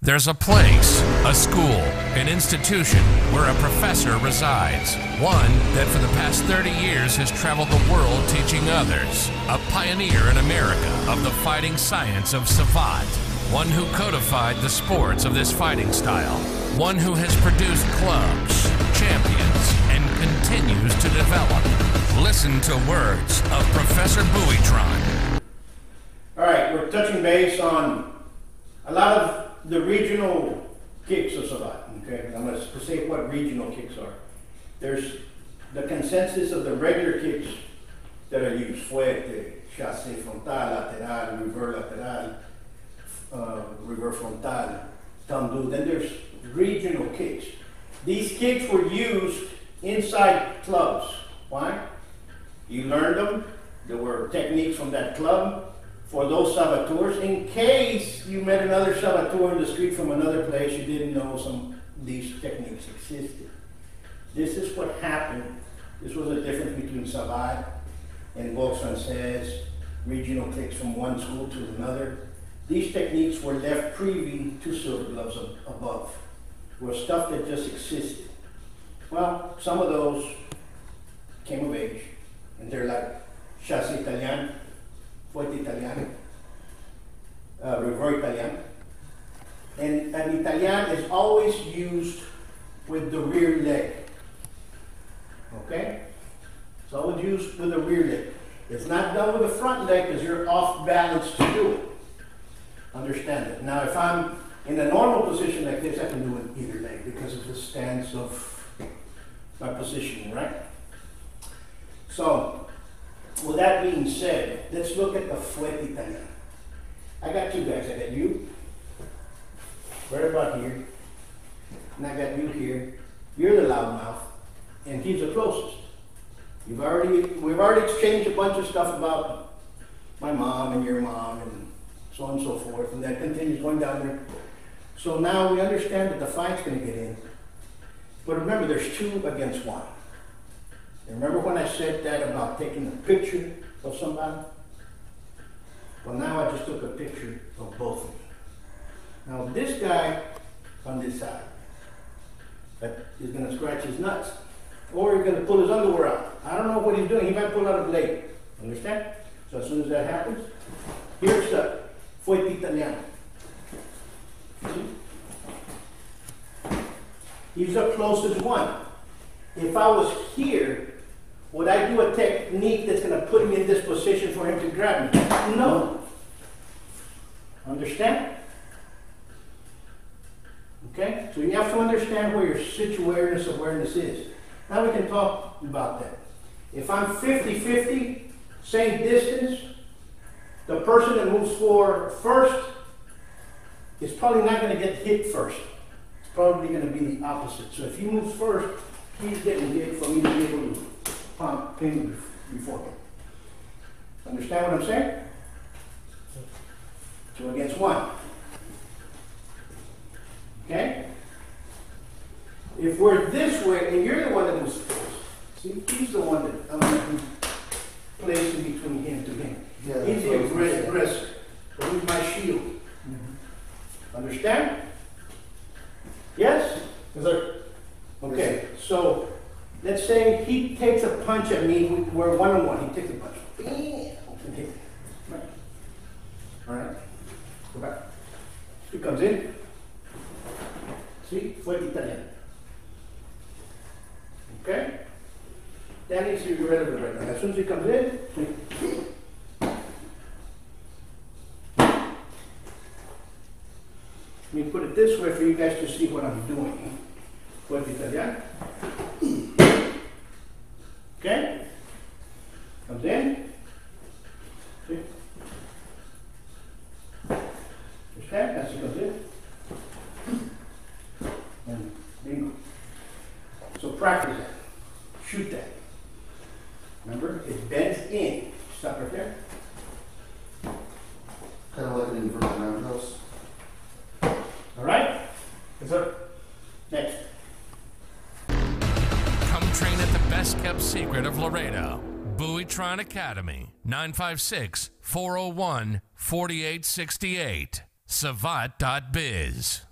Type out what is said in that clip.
There's a place, a school, an institution where a professor resides. One that for the past 30 years has traveled the world teaching others. A pioneer in America of the fighting science of savate. One who codified the sports of this fighting style. One who has produced clubs, champions, and continues to develop. Listen to words of Professor Buitron. All right, we're touching base on a lot of the regional kicks of savate. Okay, I'm going to say what regional kicks are. There's the consensus of the regular kicks that are used: fuerte, chassé frontal, lateral, reverse frontal, tendu. Then there's regional kicks. These kicks were used inside clubs. Why? You learned them. There were techniques from that club for those saboteurs. In case you met another saboteur in the street from another place, you didn't know some of these techniques existed. This is what happened. This was the difference between savate and boxe française, regional kicks from one school to another. These techniques were left privy to silver gloves above. Were stuff that just existed. Well, some of those came of age, and they're like chassé italien, fuerte Italiano, reverse Italian. And an Italian is always used with the rear leg. Okay? It's always used with the rear leg. It's not done with the front leg because you're off balance to do it. Understand it. Now, if I'm in a normal position like this, I can do it with either leg because of the stance of my positioning, right? So, with that being said, let's look at the fuerte Italian. I got two guys. I got you, right about here, and I got you here. You're the loudmouth, and he's the closest. We've already exchanged a bunch of stuff about my mom and your mom and so on and so forth, and that continues going down there. So now we understand that the fight's going to get in. But remember, there's 2 against 1. Remember when I said that about taking a picture of somebody? Well, now I just took a picture of both of you. Now this guy on this side that is going to scratch his nuts, or he's going to pull his underwear out. I don't know what he's doing. He might pull out a blade. Understand? So as soon as that happens, here's the fuerte Italiano. He's the closest one. If I was here, would I do a technique that's going to put him in this position for him to grab me? No. Understand? Okay? So you have to understand where your awareness is. Now we can talk about that. If I'm 50-50, same distance, the person that moves forward first is probably not going to get hit first. It's probably going to be the opposite. So if he moves first, he's getting hit for me to be able to pump him before him. Understand what I'm saying? 2 against 1. Okay? If we're this way, and you're the one that moves first, see, he's the one that I'm going to place in between him to him. Yeah, he's the aggressor. But he's my shield. Mm-hmm. Understand? Yes? Yes, sir. Okay, so let's say he takes a punch at me. We're 1-on-1. He takes a punch. Right. All right. Go back. He comes in. See? Fuerte Italiano. Okay? That needs to be irrelevant right now. As soon as he comes in, let me put it this way for you guys to see what I'm doing. Fuerte Italiano. Okay? Comes in. See? Understand? As he comes in. And bingo. So practice that. Shoot that. Remember, it bends in. Stop right there. Kind of like an inverted roundhouse. All right? Yes, sir. Next. Come train at the best kept secret of Laredo. Buitron Academy, 956-401-4868. Savate.biz.